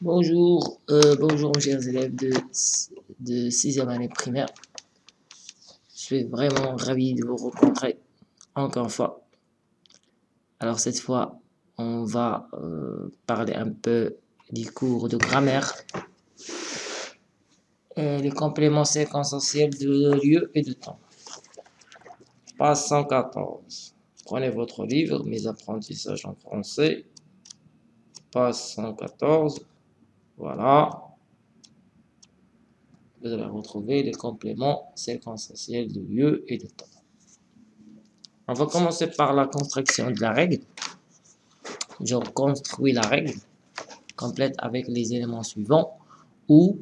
Bonjour chers élèves de 6e année primaire. Je suis vraiment ravi de vous rencontrer encore une fois. Alors cette fois, on va parler un peu du cours de grammaire et les compléments séquentiels de lieu et de temps. Page 114. Prenez votre livre, Mes apprentissages en français. Page 114. Voilà. Vous allez retrouver les compléments séquentiels de lieu et de temps. On va commencer par la construction de la règle. Je construis la règle complète avec les éléments suivants. Où,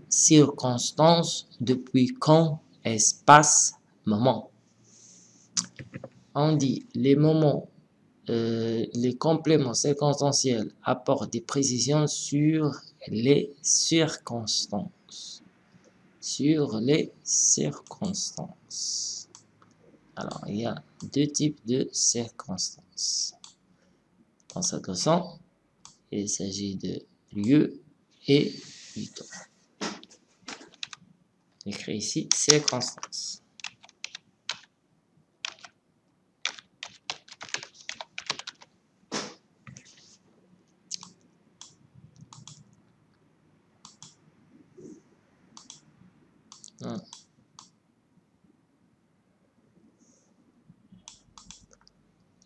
circonstance, depuis quand, espace, moment. On dit les moments, les compléments séquentiels apportent des précisions sur les circonstances. Sur les circonstances. Alors, il y a deux types de circonstances. Dans cette leçon, il s'agit de lieu et du temps. J'écris ici circonstances.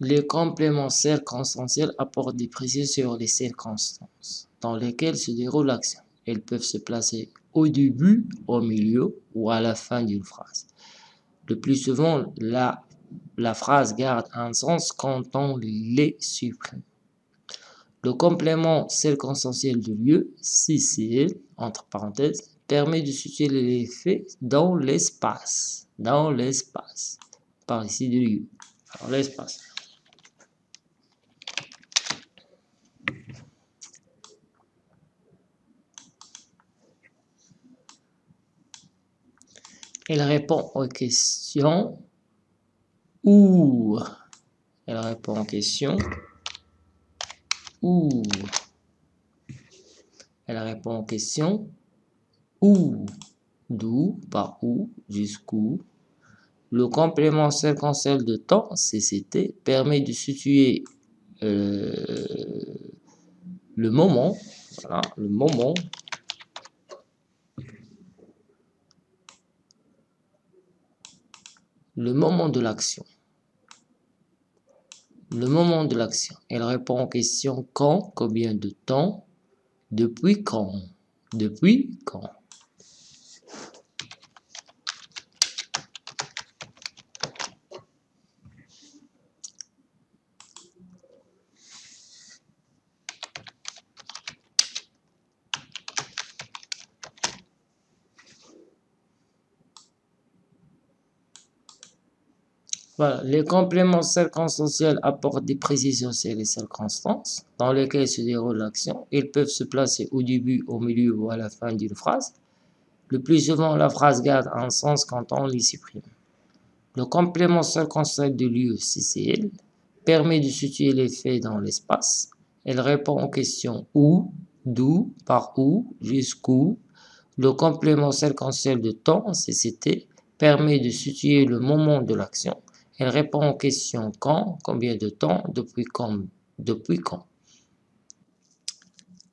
Les compléments circonstanciels apportent des précisions sur les circonstances dans lesquelles se déroule l'action. Elles peuvent se placer au début, au milieu ou à la fin d'une phrase. Le plus souvent, la phrase garde un sens quand on les supprime. Le complément circonstanciel de lieu, CCL, entre parenthèses, permet de situer les faits dans l'espace. Dans l'espace. Par ici de lieu. Alors l'espace. Elle répond aux questions où. Elle répond aux questions où. Elle répond aux questions où. D'où, par où, jusqu'où. Le complément séquentiel de temps, CCT, permet de situer le moment. Voilà, le moment. Le moment de l'action. Le moment de l'action. Elle répond aux questions quand, combien de temps, depuis quand. Depuis quand. Voilà, les compléments circonstanciels apportent des précisions sur les circonstances dans lesquelles se déroule l'action. Ils peuvent se placer au début, au milieu ou à la fin d'une phrase. Le plus souvent, la phrase garde un sens quand on les supprime. Le complément circonstanciel de lieu, CCL, permet de situer les faits dans l'espace. Elle répond aux questions où, d'où, par où, jusqu'où. Le complément circonstanciel de temps, CCT, permet de situer le moment de l'action. Elle répond aux questions quand, combien de temps, depuis quand, depuis quand.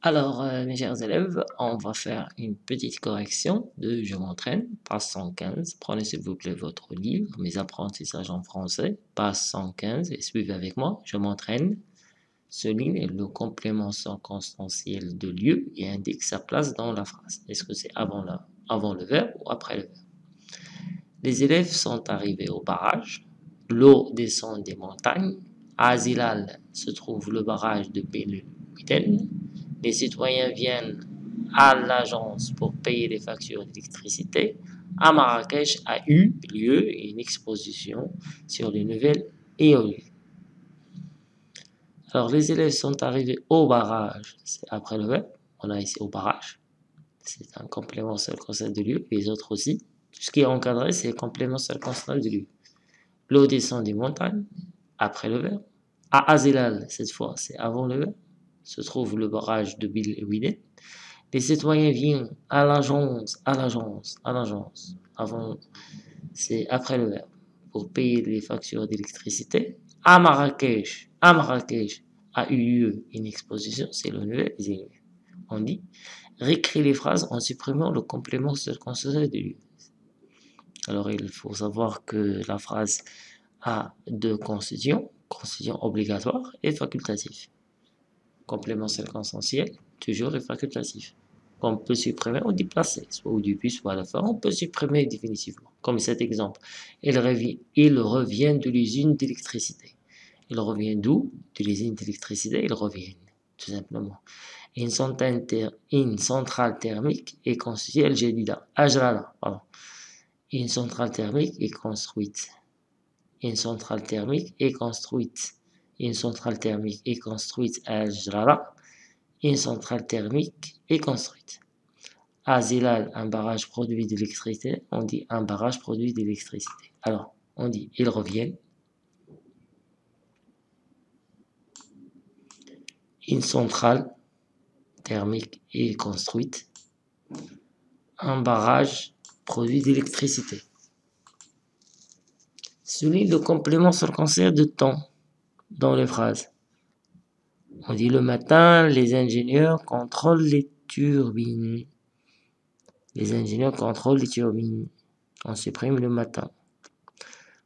Alors, mes chers élèves, on va faire une petite correction de Je m'entraîne, page 115. Prenez s'il vous plaît votre livre, Mes apprentissages en français, page 115, et suivez avec moi. Je m'entraîne souligne le complément circonstanciel de lieu et indique sa place dans la phrase. Est-ce que c'est avant le verbe ou après le verbe? Les élèves sont arrivés au barrage. L'eau descend des montagnes. À Zilal se trouve le barrage de Belel-Widen. Les citoyens viennent à l'agence pour payer les factures d'électricité. À Marrakech a eu lieu une exposition sur les nouvelles éoliennes. Alors, les élèves sont arrivés au barrage. C'est après le verbe. On a ici au barrage. C'est un complément circonstanciel de lieu. Les autres aussi. Tout ce qui est encadré, c'est le complément circonstanciel de lieu. L'eau descend des montagnes. Après le verbe. À Azilal, cette fois, c'est avant le verbe. se trouve le barrage de Bill. Les citoyens viennent à l'agence, avant, c'est après le verbe, pour payer les factures d'électricité. À Marrakech a eu lieu une exposition, c'est le nouvel élève. On dit, réécrit les phrases en supprimant le complément circonstanciel de lieu. Alors, il faut savoir que la phrase a deux constitutions obligatoire et facultative. Complément circonstanciel, toujours est facultatif. On peut supprimer ou déplacer, soit au début, soit à la fin, on peut supprimer définitivement. Comme cet exemple. Il revient de l'usine d'électricité. Il revient d'où? De l'usine d'électricité, il revient, tout simplement. Une centrale thermique est constituée, pardon. Une centrale thermique est construite. Une centrale thermique est construite. Une centrale thermique est construite à Ajrala. Une centrale thermique est construite. À Zilal, un barrage produit d'électricité. On dit un barrage produit d'électricité. Alors, on dit ils reviennent. Une centrale thermique est construite. Un barrage produit d'électricité. Souligne le complément circonstanciel de temps dans les phrases. On dit le matin, les ingénieurs contrôlent les turbines. Les ingénieurs contrôlent les turbines. On supprime le matin.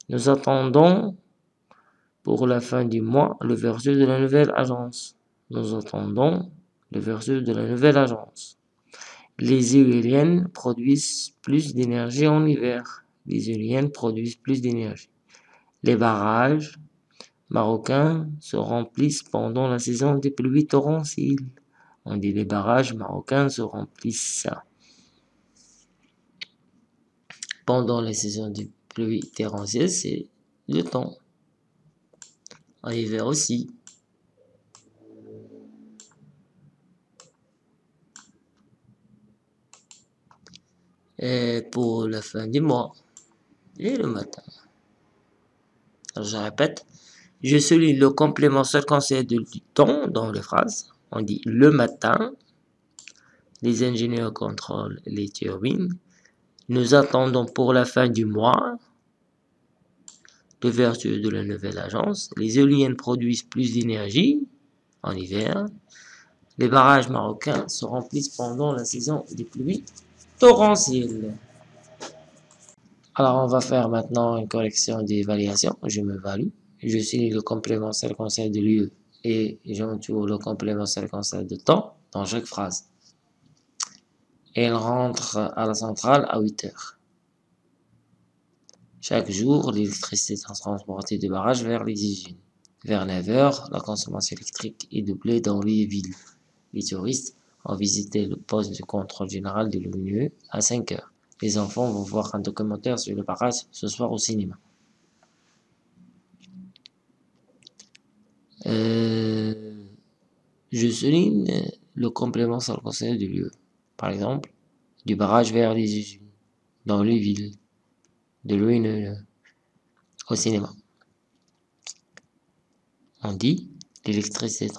Nous attendons pour la fin du mois le verso de la nouvelle agence. Nous attendons le verso de la nouvelle agence. Les éoliennes produisent plus d'énergie en hiver. Les éoliennes produisent plus d'énergie. Les barrages marocains se remplissent pendant la saison des pluies torrentielles. On dit les barrages marocains se remplissent pendant la saison des pluies torrentielles, c'est le temps. En hiver aussi. Et pour la fin du mois et le matin. Alors je répète, je souligne le complément circonstanciel du temps dans les phrases. On dit le matin, les ingénieurs contrôlent les turbines. Nous attendons pour la fin du mois l'ouverture de la nouvelle agence. Les éoliennes produisent plus d'énergie en hiver. Les barrages marocains se remplissent pendant la saison des pluies torrentielles. Alors, on va faire maintenant une correction d'évaluation. Je m'évalue. Je signe le complément circonstanciel de lieu et j'entoure le complément circonstanciel de temps dans chaque phrase. Elle rentre à la centrale à 8 heures. Chaque jour, l'électricité est transportée du barrage vers les usines. Vers 9 heures, la consommation électrique est doublée dans les villes. Les touristes ont visité le poste de contrôle général de l'ONU à 5 heures. Les enfants vont voir un documentaire sur le barrage ce soir au cinéma. Je souligne le complément circonstanciel du lieu. Par exemple, du barrage vers les usines, dans les villes, de l'ONU au cinéma. On dit l'électricité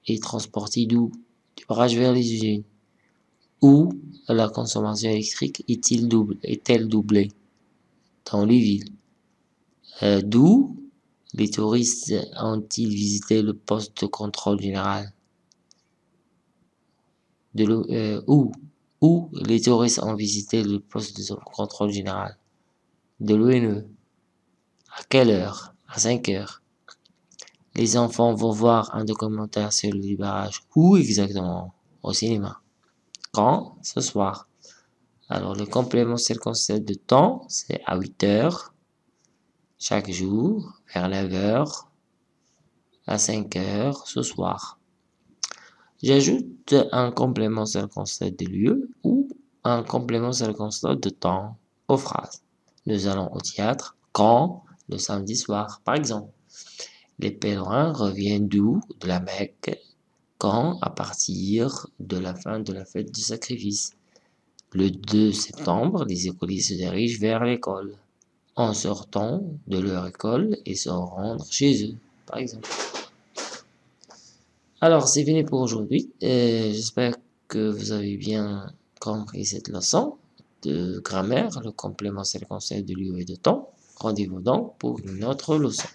est transportée d'où? Du barrage vers les usines. Où la consommation électrique est-elle doublée? Dans les villes. D'où les touristes ont-ils visité le poste de contrôle général? Où les touristes ont visité le poste de contrôle général? De l'ONU. À quelle heure? À 5 heures. Les enfants vont voir un documentaire sur le barrage. Où exactement? Au cinéma. Quand? Ce soir. Alors, le complément circonstanciel de temps, c'est à 8 heures, chaque jour, vers 9 heures, à 5 heures, ce soir. J'ajoute un complément circonstanciel de lieu ou un complément circonstanciel de temps aux phrases. Nous allons au théâtre quand? Le samedi soir, par exemple. Les pèlerins reviennent d'où? De la Mecque. Quand? À partir de la fin de la fête du sacrifice. Le 2 septembre, les écoliers se dirigent vers l'école en sortant de leur école et se rendre chez eux, par exemple. Alors, c'est fini pour aujourd'hui. Et j'espère que vous avez bien compris cette leçon de grammaire. Le complément, c'est le concept de lieu et de temps. Rendez-vous donc pour une autre leçon.